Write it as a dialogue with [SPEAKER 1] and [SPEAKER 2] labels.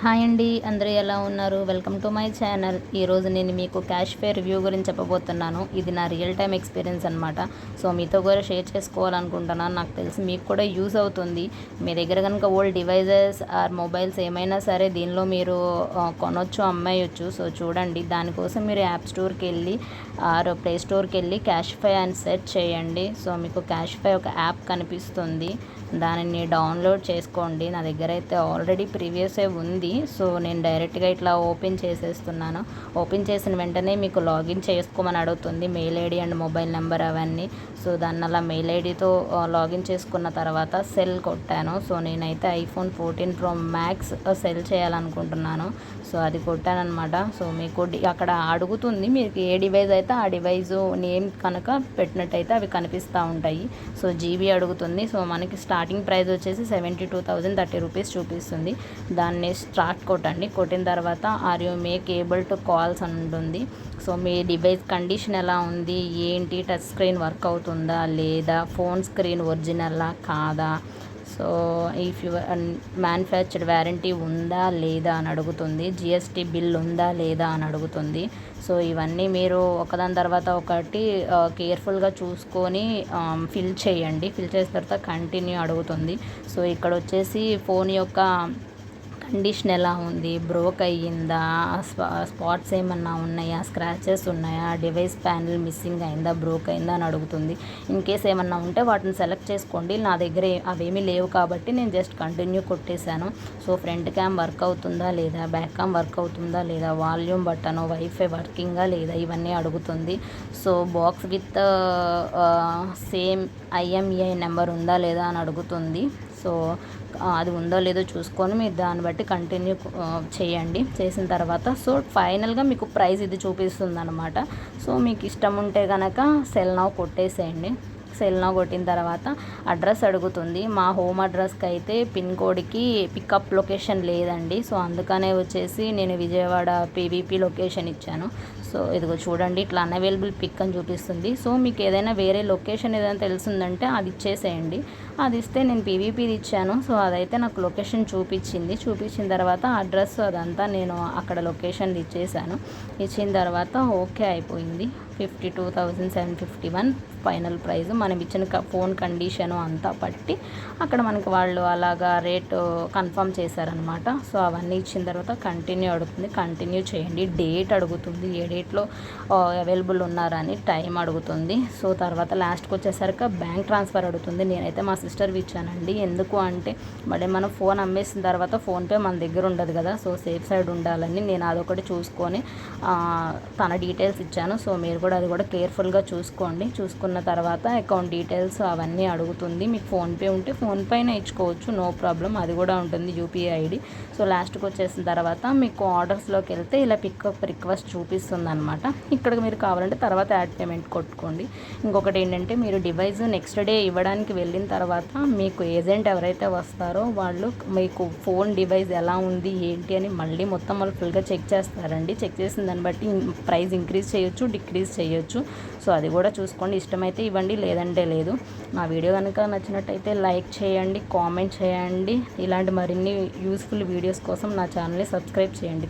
[SPEAKER 1] Hi అండి, అందరూ ఎలా ఉన్నారు? Welcome to my channel. ఈరోజు నేను మీకు క్యాష్ ఫే రివ్యూ గురించి చెప్పబోతున్నాను. ఇది నా రియల్ టైమ్ ఎక్స్పీరియన్స్ అనమాట. సో మీతో కూడా షేర్ చేసుకోవాలనుకుంటున్నాను. నాకు తెలిసి మీకు కూడా యూజ్ అవుతుంది. మీ దగ్గర కనుక ఓల్డ్ డివైజెస్ ఆర్ మొబైల్స్ ఏమైనా సరే దీనిలో మీరు కొనొచ్చు, అమ్మేయచ్చు. సో చూడండి, దానికోసం మీరు యాప్ స్టోర్కి వెళ్ళి ఆర్ ప్లే స్టోర్కి వెళ్ళి క్యాష్ ఫే అని సెర్చ్ చేయండి. సో మీకు క్యాష్ ఫే ఒక యాప్ కనిపిస్తుంది, దానిని డౌన్లోడ్ చేసుకోండి. నా దగ్గర అయితే ఆల్రెడీ ప్రీవియసే ఉంది. సో నేను డైరెక్ట్గా ఇట్లా ఓపెన్ చేసేస్తున్నాను. ఓపెన్ చేసిన వెంటనే మీకు లాగిన్ చేసుకోమని అడుగుతుంది, mail ID and mobile number అవన్నీ. సో దాన్ని అలా మెయిల్ ఐడితో లాగిన్ చేసుకున్న తర్వాత సెల్ కొట్టాను. సో నేనైతే ఐఫోన్ 14 Pro Max సెల్ చేయాలనుకుంటున్నాను. సో అది కొట్టానమాట. సో మీకు అక్కడ అడుగుతుంది, మీకు ఏ డివైస్ అయితే ఆ డివైజు నేమ్ కనుక పెట్టినట్టయితే అవి కనిపిస్తూ ఉంటాయి. సో జీబీ అడుగుతుంది. సో మనకి స్టార్టింగ్ ప్రైస్ వచ్చేసి 72,030 రూపీస్ చూపిస్తుంది. దాన్ని స్టార్ట్ కొట్టండి. కొట్టిన తర్వాత are you make able to calls అని ఉంటుంది. సో మీ డివైస్ కండిషన్ ఎలా ఉంది, ఏంటి, టచ్ స్క్రీన్ వర్క్ అవుతుందా లేదా, ఫోన్ స్క్రీన్ ఒరిజినల్లా కాదా, so if your manufactured warranty ఉందా లేదా అని అడుగుతుంది, జిఎస్టీ బిల్ ఉందా లేదా అని అడుగుతుంది. సో ఇవన్నీ మీరు ఒకదాని తర్వాత ఒకటి కేర్ఫుల్గా చూసుకొని ఫిల్ చేయండి. ఫిల్ చేసిన తర్వాత కంటిన్యూ అడుగుతుంది. సో ఇక్కడ వచ్చేసి ఫోన్ యొక్క కండిషన్ ఎలా ఉంది, బ్రోక్ అయ్యిందా, స్పాట్స్ ఏమన్నా ఉన్నాయా, స్క్రాచెస్ ఉన్నాయా, డివైస్ ప్యానెల్ మిస్సింగ్ అయిందా, బ్రోక్ అయిందా అని అడుగుతుంది. ఇన్ కేస్ ఏమన్నా ఉంటే వాటిని సెలెక్ట్ చేసుకోండి. నా దగ్గర అవేమీ లేవు కాబట్టి నేను జస్ట్ కంటిన్యూ కొట్టేశాను. సో ఫ్రంట్ క్యామ్ వర్క్ అవుతుందా లేదా, బ్యాక్ క్యామ్ వర్క్ అవుతుందా లేదా, వాల్యూమ్ బటన్, వైఫై వర్కింగా లేదా, ఇవన్నీ అడుగుతుంది. So box with same IMEI number ఉందా లేదా అని అడుగుతుంది. సో అది ఉందో లేదో చూసుకొని మీరు దాన్ని బట్టి కంటిన్యూ చేయండి. చేసిన తర్వాత సో ఫైనల్గా మీకు ప్రైస్ ఇది చూపిస్తుంది అనమాట. సో మీకు ఇష్టం ఉంటే కనుక సెల్ నౌ కొట్టేసేయండి. సెల్ నౌ కొట్టిన తర్వాత అడ్రస్ అడుగుతుంది. మా హోమ్ అడ్రస్కి అయితే పిన్ కోడ్కి పికప్ లొకేషన్ లేదండి. సో అందుకనే వచ్చేసి నేను విజయవాడ పీవీపీ లొకేషన్ ఇచ్చాను. సో ఇదిగో చూడండి, ఇట్లా అన్అవైలబుల్ పిక్ అని చూపిస్తుంది. సో మీకు ఏదైనా వేరే లొకేషన్ ఏదైనా తెలిసిందంటే అది ఇచ్చేసేయండి. అది ఇస్తే నేను పీవీపీది ఇచ్చాను. సో అదైతే నాకు లొకేషన్ చూపించింది. చూపించిన తర్వాత అడ్రస్ అదంతా నేను అక్కడ లొకేషన్ ఇచ్చేసాను. ఇచ్చిన తర్వాత ఓకే అయిపోయింది. 52,751 ఫైనల్ ప్రైస్. మనం ఇచ్చిన ఫోన్ కండిషను అంతా పట్టి అక్కడ మనకి వాళ్ళు అలాగా రేటు కన్ఫర్మ్ చేశారనమాట. సో అవన్నీ ఇచ్చిన తర్వాత కంటిన్యూ అడుగుతుంది. కంటిన్యూ చేయండి. డేట్ అడుగుతుంది, ఏ డేట్లో అవైలబుల్ ఉన్నారని, టైం అడుగుతుంది. సో తర్వాత లాస్ట్కి వచ్చేసరికి బ్యాంక్ ట్రాన్స్ఫర్ అడుగుతుంది. నేనైతే మా సిస్టర్వి ఇచ్చానండి. ఎందుకు అంటే మళ్ళీ మనం ఫోన్ అమ్మేసిన తర్వాత ఫోన్పే మన దగ్గర ఉండదు కదా. సో సేఫ్ సైడ్ ఉండాలని నేను అదొకటి చూసుకొని తన డీటెయిల్స్ ఇచ్చాను. సో మీరు కూడా అది కూడా కేర్ఫుల్గా చూసుకోండి. చూసుకున్న తర్వాత అకౌంట్ డీటెయిల్స్ అవన్నీ అడుగుతుంది. మీకు ఫోన్పే ఉంటే ఫోన్పేనే ఇచ్చుకోవచ్చు, నో ప్రాబ్లం. అది కూడా ఉంటుంది, యూపీఐ ఐడి. సో లాస్ట్కి వచ్చేసిన తర్వాత మీకు ఆర్డర్స్లోకి వెళ్తే ఇలా పికప్ రిక్వెస్ట్ చూపిస్తుంది అనమాట. ఇక్కడికి మీరు కావాలంటే తర్వాత యాడ్ పేమెంట్ కొట్టుకోండి. ఇంకొకటి ఏంటంటే మీరు డివైస్ నెక్స్ట్ డే ఇవ్వడానికి వెళ్ళిన తర్వాత మీకు ఏజెంట్ ఎవరైతే వస్తారో వాళ్ళు మీకు ఫోన్ డివైస్ ఎలా ఉంది ఏంటి అని మళ్ళీ మొత్తం వాళ్ళు ఫుల్గా చెక్ చేస్తారండి. చెక్ చేసిన దాన్ని బట్టి ప్రైస్ ఇంక్రీజ్ చేయొచ్చు, డిక్రీజ్ చేయొచ్చు. సో అది కూడా చూసుకోండి. ఇష్టమైతే ఇవ్వండి, లేదంటే లేదు. నా వీడియో కనుక నచ్చినట్టయితే లైక్ చేయండి, కామెంట్ చేయండి. ఇలాంటి మరిన్ని యూస్ఫుల్ వీడియోస్ కోసం నా ఛానల్ని సబ్స్క్రైబ్ చేయండి.